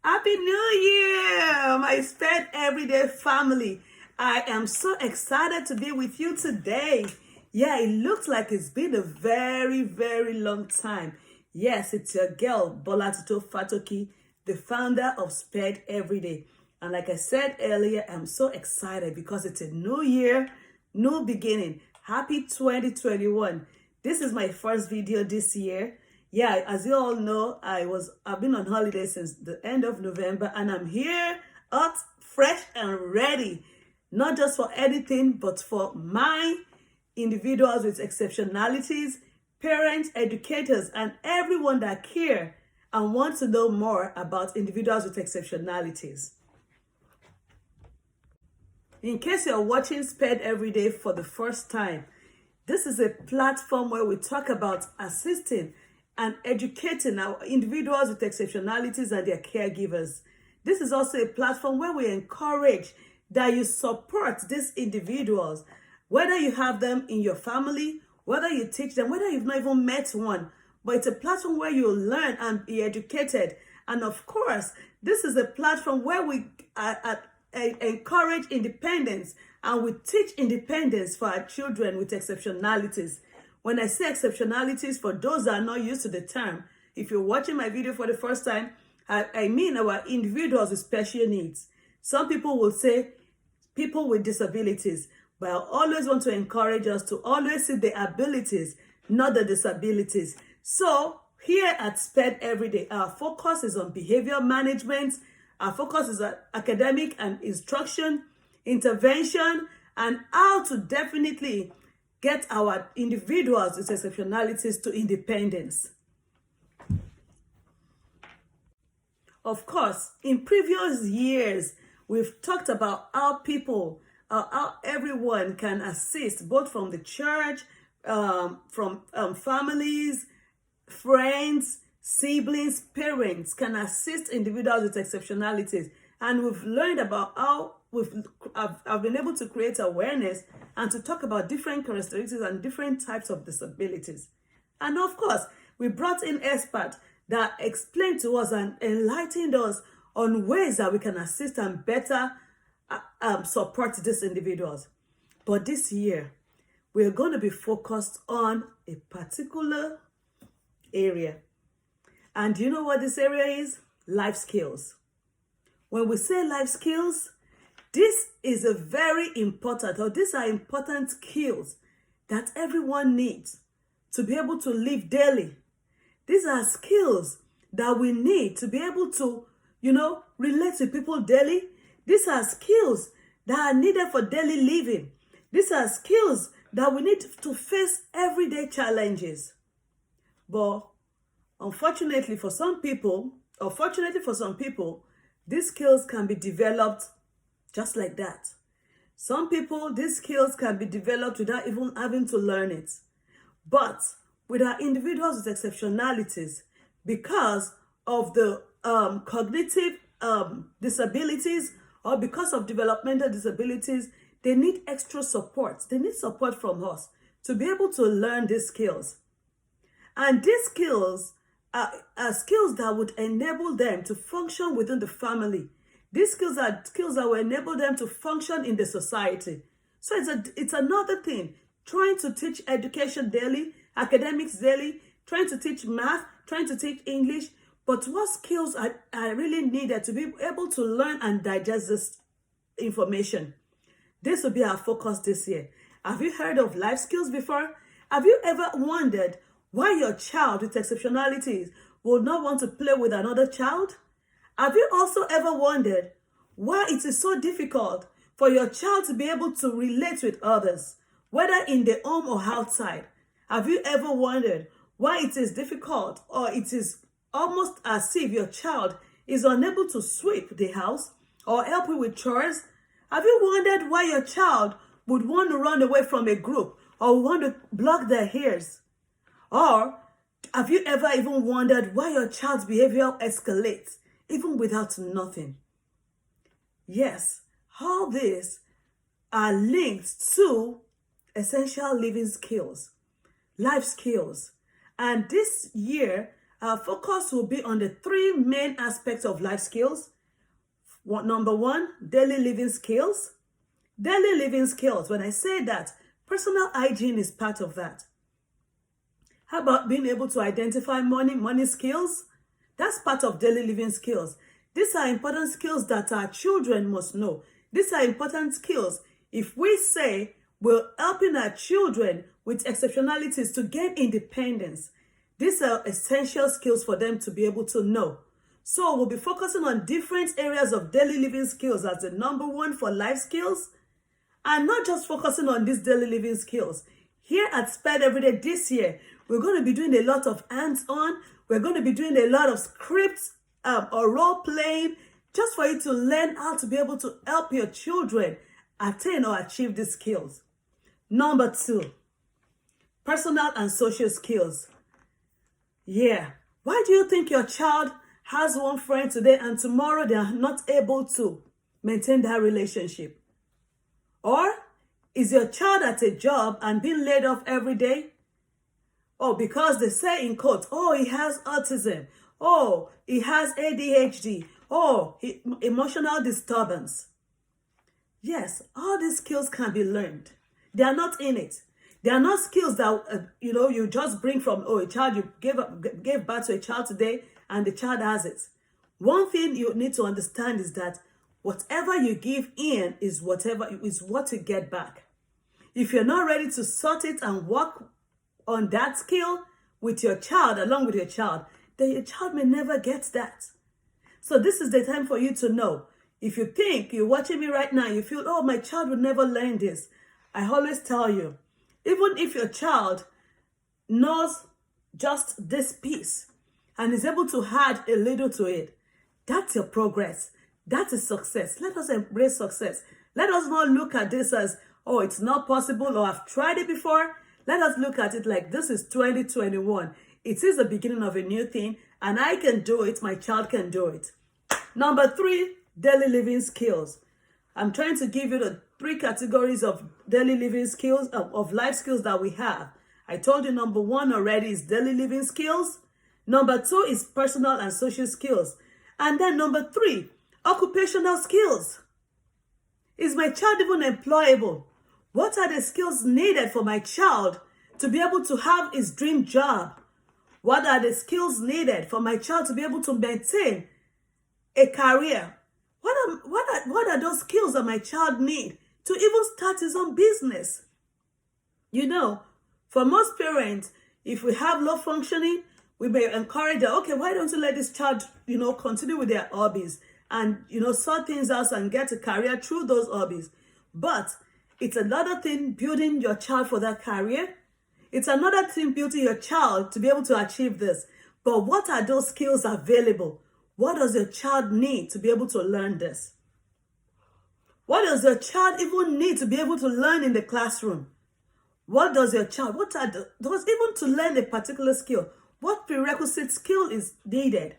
Happy New Year, my Sped Everyday family. I am so excited to be with you today. Yeah, it looks like it's been a very, very long time. Yes, it's your girl, Bolatito Fatoki, the founder of Sped Everyday. And like I said earlier, I'm so excited because it's a new year, new beginning. Happy 2021. This is my first video this year. Yeah, as you all know, I've been on holiday since the end of November, and I'm here, hot, fresh, and ready, not just for anything, but for my individuals with exceptionalities, parents, educators, and everyone that care and want to know more about individuals with exceptionalities. In case you're watching Sped Every Day for the first time, this is a platform where we talk about assisting and educating our individuals with exceptionalities and their caregivers. This is also a platform where we encourage that you support these individuals, whether you have them in your family, whether you teach them, whether you've not even met one. But it's a platform where you learn and be educated. And of course, this is a platform where we encourage independence and we teach independence for our children with exceptionalities. When I say exceptionalities, for those that are not used to the term, if you're watching my video for the first time, I mean our individuals with special needs. Some people will say people with disabilities, but I always want to encourage us to always see the abilities, not the disabilities. So here at Sped Everyday, our focus is on behavior management. Our focus is on academic and instruction, intervention, and how to definitely get our individuals with exceptionalities to independence. Of course, in previous years, we've talked about how how everyone can assist, both from the church, from families, friends, siblings, parents can assist individuals with exceptionalities. And we've learned about how I've been able to create awareness and to talk about different characteristics and different types of disabilities. And of course, we brought in experts that explained to us and enlightened us on ways that we can assist and better support these individuals. But this year, we're going to be focused on a particular area. And do you know what this area is? Life skills. When we say life skills, this is a very important, or these are important skills that everyone needs to be able to live daily. These are skills that we need to be able to, relate to people daily. These are skills that are needed for daily living. These are skills that we need to face everyday challenges. But unfortunately for some people, these skills can be developed just like that. Some people, these skills can be developed without even having to learn it. But with our individuals with exceptionalities, because of the cognitive disabilities or because of developmental disabilities, they need extra support. They need support from us to be able to learn these skills. And these skills are skills that would enable them to function within the family. These skills are skills that will enable them to function in the society. So it's another thing. Trying to teach education daily, academics daily, trying to teach math, trying to teach English. But what skills are really needed to be able to learn and digest this information? This will be our focus this year. Have you heard of life skills before? Have you ever wondered why your child with exceptionalities will not want to play with another child? Have you also ever wondered why it is so difficult for your child to be able to relate with others, whether in the home or outside? Have you ever wondered why it is difficult, or it is almost as if your child is unable to sweep the house or help you with chores? Have you wondered why your child would want to run away from a group or want to block their ears? Or have you ever even wondered why your child's behavior escalates even without nothing? Yes, all these are linked to essential living skills, life skills. And this year, Our focus will be on the three main aspects of life skills. Number one, daily living skills. Daily living skills, when I say that, personal hygiene is part of that. How about being able to identify money skills? That's part of daily living skills. These are important skills that our children must know. These are important skills. If we say we're helping our children with exceptionalities to gain independence, these are essential skills for them to be able to know. So we'll be focusing on different areas of daily living skills as the number one for life skills, and not just focusing on these daily living skills. Here at Spedeveryday this year, we're going to be doing a lot of hands-on. We're going to be doing a lot of scripts or role-playing, just for you to learn how to be able to help your children attain or achieve these skills. Number two, personal and social skills. Yeah. Why do you think your child has one friend today and tomorrow they are not able to maintain that relationship? Or is your child at a job and being laid off every day? Oh, because they say in quotes, oh, he has autism. Oh, he has ADHD. Oh, emotional disturbance. Yes, all these skills can be learned. They are not in it. They are not skills that, you just bring from, a child, you gave birth to a child today and the child has it. One thing you need to understand is that whatever you give in is what you get back. If you're not ready to sort it and work on that skill with your child, along with your child, then your child may never get that. So this is the time for you to know. If you think you're watching me right now, you feel, oh, my child will never learn this. I always tell you, even if your child knows just this piece and is able to add a little to it, that's your progress. That is success. Let us embrace success. Let us not look at this as, oh, it's not possible, or I've tried it before. Let us look at it like this is 2021. It is the beginning of a new thing, and I can do it. My child can do it. Number three, daily living skills. I'm trying to give you the three categories of daily living skills, of life skills that we have. I told you number one already is daily living skills. Number two is personal and social skills. And then number three, occupational skills. Is my child even employable? What are the skills needed for my child to be able to have his dream job? What are the skills needed for my child to be able to maintain a career? What are those skills that my child need to even start his own business? For most parents, if we have low functioning, we may encourage that, okay, why don't you let this child, continue with their hobbies and, sort things out and get a career through those hobbies. But it's another thing building your child for that career. It's another thing building your child to be able to achieve this. But what are those skills available? What does your child need to be able to learn this? What does your child even need to be able to learn in the classroom? What does your child, even to learn a particular skill, what prerequisite skill is needed?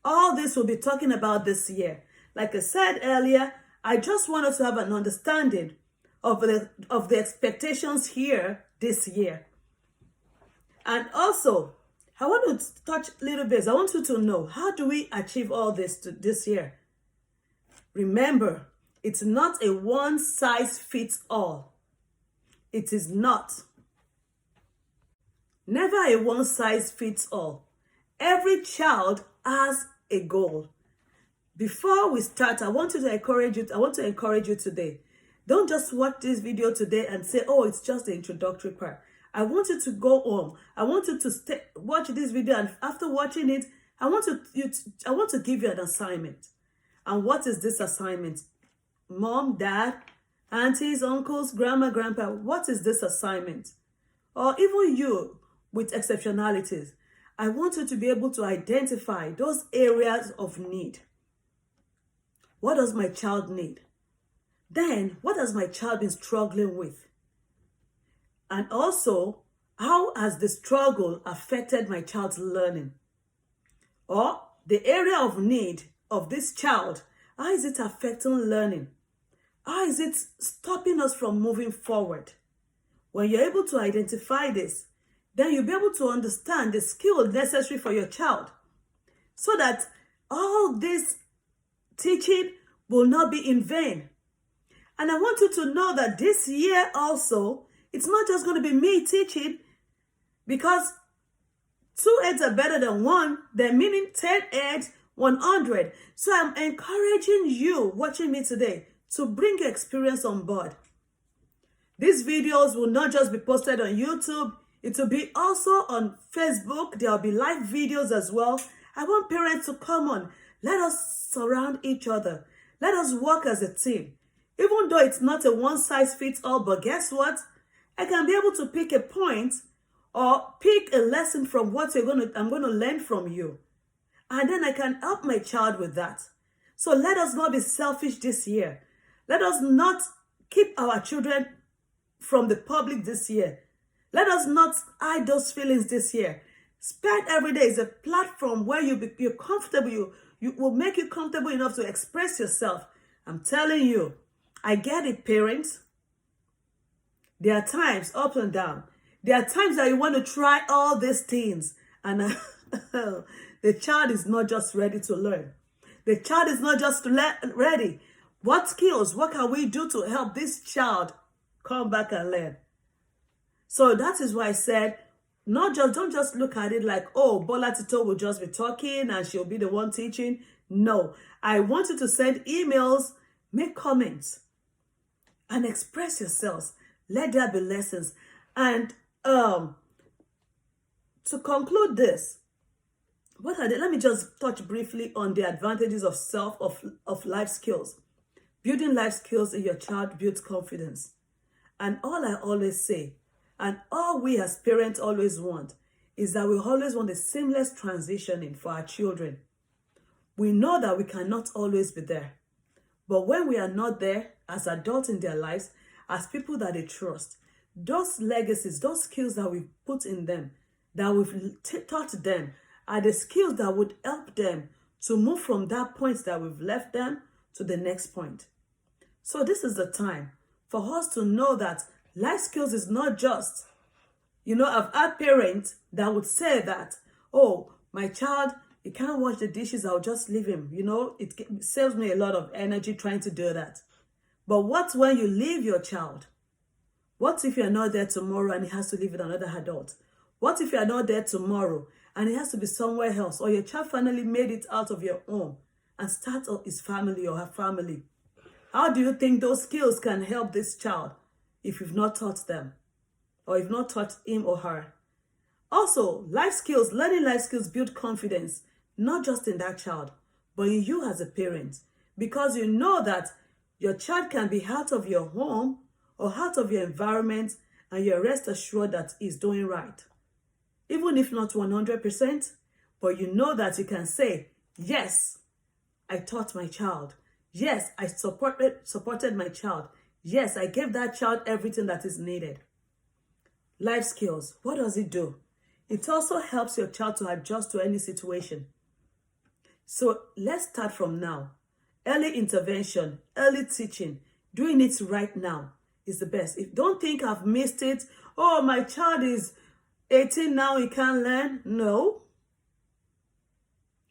All this we'll be talking about this year. Like I said earlier, I just want us to have an understanding of the expectations here this year. And also, I want to touch a little bit. I want you to know, how do we achieve all this this year? Remember, it's not a one-size-fits-all. It is not. Never a one-size-fits-all. Every child has a goal. Before we start, I want to encourage you today. Don't just watch this video today and say, oh, it's just the introductory part. I want you to go home. I want you to watch this video, and after watching it, I want to give you an assignment. And what is this assignment? Mom, dad, aunties, uncles, grandma, grandpa, what is this assignment? Or even you with exceptionalities. I want you to be able to identify those areas of need. What does my child need? Then, what has my child been struggling with? And also, how has the struggle affected my child's learning? Or the area of need of this child, how is it affecting learning? How is it stopping us from moving forward? When you're able to identify this, then you'll be able to understand the skill necessary for your child, so that all this teaching will not be in vain. And I want you to know that this year also, it's not just going to be me teaching, because 2 heads are better than 1, then meaning 10 heads, 100. So I'm encouraging you watching me today to bring your experience on board. These videos will not just be posted on YouTube, it will be also on Facebook. There will be live videos as well. I want parents to come on. Let us surround each other. Let us work as a team. Even though it's not a one-size-fits-all, but guess what? I can be able to pick a point or pick a lesson from what I'm going to learn from you. And then I can help my child with that. So let us not be selfish this year. Let us not keep our children from the public this year. Let us not hide those feelings this year. Spedeveryday is a platform where you're comfortable. You will make you comfortable enough to express yourself. I'm telling you, I get it, parents. There are times up and down. There are times that you want to try all these things, and the child is not just ready to learn. The child is not just ready. What skills, what can we do to help this child come back and learn? So that is why I said, don't just look at it like, oh, Bola Tito will just be talking and she'll be the one teaching. No, I want you to send emails, make comments, and express yourselves. Let there be lessons. And to conclude this, what are they? Let me just touch briefly on the advantages of life skills. Building life skills in your child builds confidence. And all I always say, and all we as parents always want, is that we always want a seamless transitioning for our children. We know that we cannot always be there. But when we are not there as adults in their lives, as people that they trust, those legacies, those skills that we've put in them, that we've taught them, are the skills that would help them to move from that point that we've left them to the next point. So this is the time for us to know that life skills is not just, I've had parents that would say that, oh, my child, he can't wash the dishes, I'll just leave him. It saves me a lot of energy trying to do that. But what when you leave your child? What if you're not there tomorrow and he has to live with another adult? What if you're not there tomorrow and he has to be somewhere else? Or your child finally made it out of your home and start his family or her family? How do you think those skills can help this child if you've not taught them? Or you've not taught him or her? Also, learning life skills build confidence, not just in that child, but in you as a parent. Because you know that your child can be out of your home or out of your environment, and you're rest assured that he's doing right. Even if not 100%, but you know that you can say, yes, I taught my child. Yes, I supported my child. Yes, I gave that child everything that is needed. Life skills, what does it do? It also helps your child to adjust to any situation. So let's start from now. Early intervention, early teaching, doing it right now is the best. Don't think I've missed it. Oh, my child is 18 now, he can't learn. No.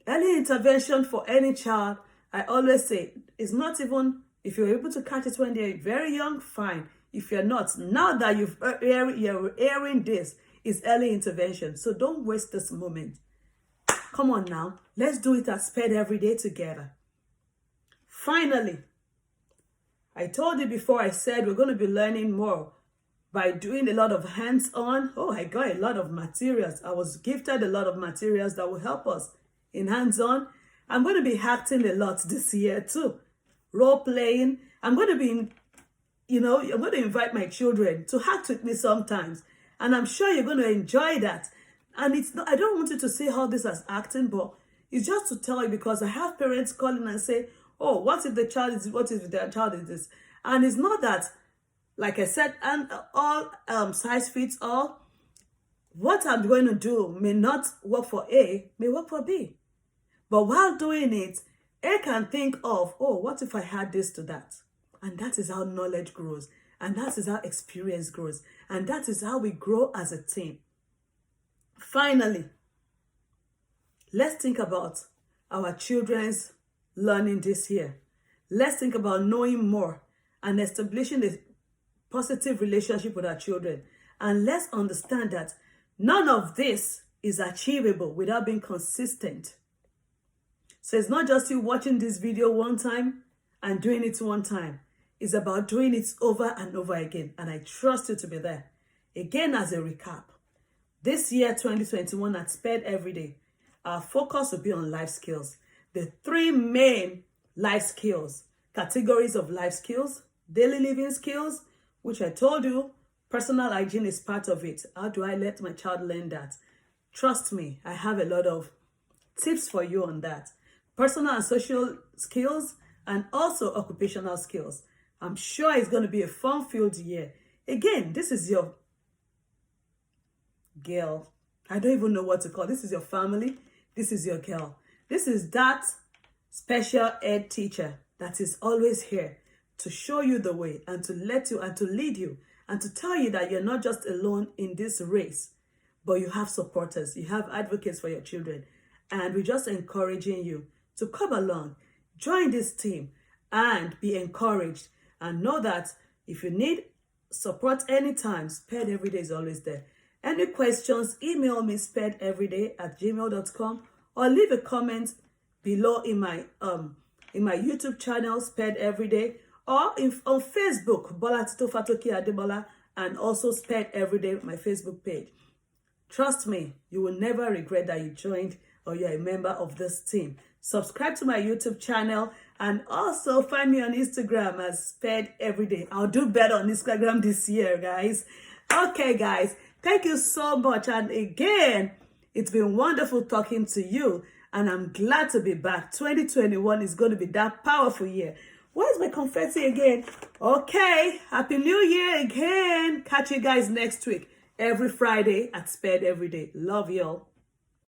Early intervention for any child, I always say, is not even, if you're able to catch it when they're very young, fine. If you're not, now that you're airing this, is early intervention. So don't waste this moment. Come on now, let's do it at Spedeveryday together. Finally, I told you before, I said we're going to be learning more by doing a lot of hands-on. Oh, I got a lot of materials. I was gifted a lot of materials that will help us in hands-on. I'm going to be acting a lot this year too. Role-playing. I'm going to be, I'm going to invite my children to act with me sometimes. And I'm sure you're going to enjoy that. And it's not, I don't want you to see how this as acting, but it's just to tell you, because I have parents calling and say, oh, what if their child is this? And it's not that, like I said, and all size fits all. What I'm going to do may not work for A, may work for B. But while doing it, A can think of, oh, what if I had this to that? And that is how knowledge grows. And that is how experience grows. And that is how we grow as a team. Finally, let's think about our children's learning this year. Let's think about knowing more and establishing a positive relationship with our children. And let's understand that none of this is achievable without being consistent. So it's not just you watching this video one time and doing it one time. It's about doing it over and over again. And I trust you to be there. Again, as a recap, this year, 2021, at Spedeveryday, our focus will be on life skills. The three main life skills, categories of life skills: daily living skills, which I told you, personal hygiene is part of it. How do I let my child learn that? Trust me, I have a lot of tips for you on that. Personal and social skills, and also occupational skills. I'm sure it's going to be a fun-filled year. Again, this is your girl. I don't even know what to call. This is your family. This is your girl. This is that special ed teacher that is always here to show you the way and to let you and to lead you and to tell you that you're not just alone in this race, but you have supporters, you have advocates for your children. And we're just encouraging you to come along, join this team, and be encouraged. And know that if you need support anytime, Spedeveryday is always there. Any questions, email me spedeveryday@gmail.com, or leave a comment below in my YouTube channel, Spedeveryday, or on Facebook, Bola Tito Fatoki Adebola, and also Spedeveryday, my Facebook page. Trust me, you will never regret that you joined or you're a member of this team. Subscribe to my YouTube channel and also find me on Instagram as Spedeveryday. I'll do better on Instagram this year, guys. Okay, guys, thank you so much. And again, it's been wonderful talking to you, and I'm glad to be back. 2021 is going to be that powerful year. Where's my confetti again? Okay, Happy New Year again. Catch you guys next week, every Friday at Spedeveryday. Love y'all.